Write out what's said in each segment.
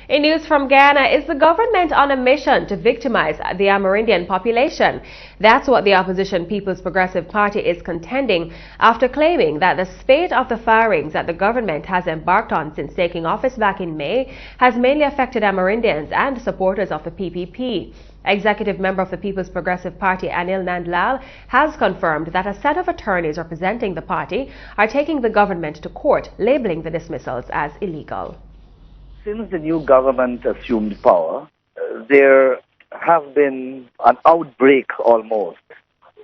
In news from Guyana, is the government on a mission to victimize the Amerindian population? That's what the opposition People's Progressive Party is contending after claiming that the spate of the firings that the government has embarked on since taking office back in May has mainly affected Amerindians and supporters of the PPP. Executive member of the People's Progressive Party, Anil Nandlal, has confirmed that a set of attorneys representing the party are taking the government to court, labeling the dismissals as illegal. Since the new government assumed power, there have been an outbreak almost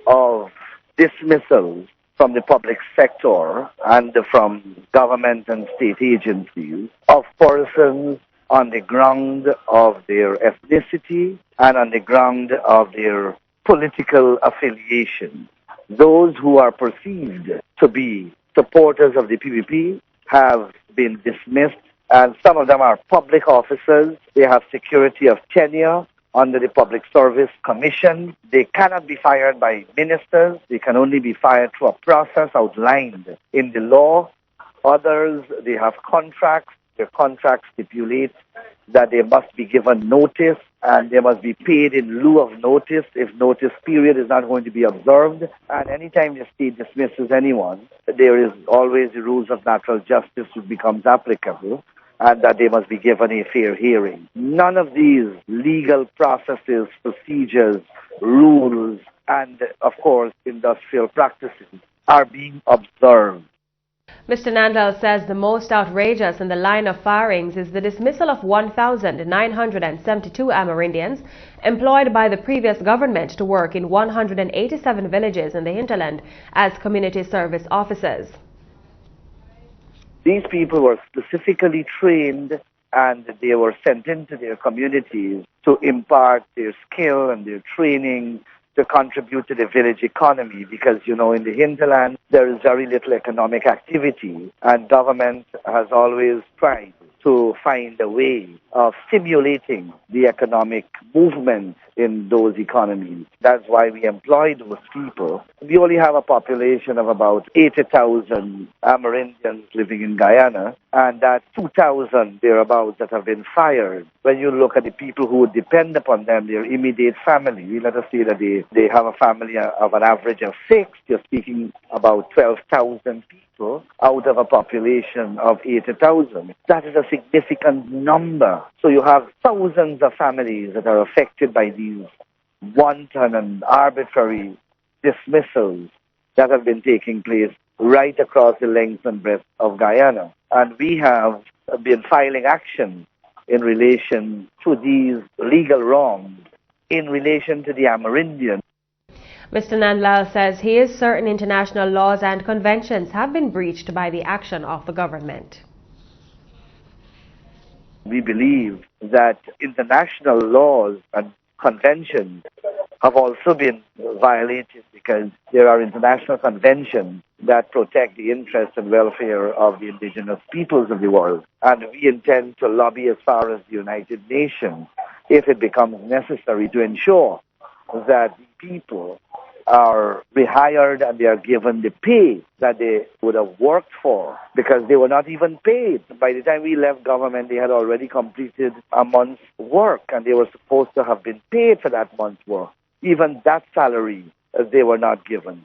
of dismissals from the public sector and from government and state agencies of persons on the ground of their ethnicity and on the ground of their political affiliation. Those who are perceived to be supporters of the PPP have been dismissed, and some of them are public officers. They have security of tenure under the Public Service Commission. They cannot be fired by ministers. They can only be fired through a process outlined in the law. Others, they have contracts. Their contracts stipulate that they must be given notice and they must be paid in lieu of notice if notice period is not going to be observed. And anytime the state dismisses anyone, there is always the rules of natural justice which becomes applicable, and that they must be given a fair hearing. None of these legal processes, procedures, rules, and, of course, industrial practices are being observed. Mr. Nandal says the most outrageous in the line of firings is the dismissal of 1,972 Amerindians employed by the previous government to work in 187 villages in the hinterland as community service officers. These people were specifically trained and they were sent into their communities to impart their skill and their training to contribute to the village economy, because, you know, in the hinterland there is very little economic activity, and government has always tried to find a way of stimulating the economic movement in those economies. That's why we employ those people. We only have a population of about 80,000 Amerindians living in Guyana, and that's 2,000 thereabouts that have been fired. When you look at the people who would depend upon them, their immediate family, let us say that they have a family of an average of 6, you're speaking about 12,000 people out of a population of 80,000. That is a significant number. So you have thousands of families that are affected by these wanton and arbitrary dismissals that have been taking place right across the length and breadth of Guyana. And we have been filing action in relation to these legal wrongs in relation to the Amerindian. Mr. Nandlal says he is certain international laws and conventions have been breached by the action of the government. We believe that international laws and conventions have also been violated, because there are international conventions that protect the interests and welfare of the indigenous peoples of the world. And we intend to lobby as far as the United Nations, if it becomes necessary, to ensure that the people are rehired and they are given the pay that they would have worked for, because they were not even paid. By the time we left government, they had already completed a month's work and they were supposed to have been paid for that month's work. Even that salary they were not given.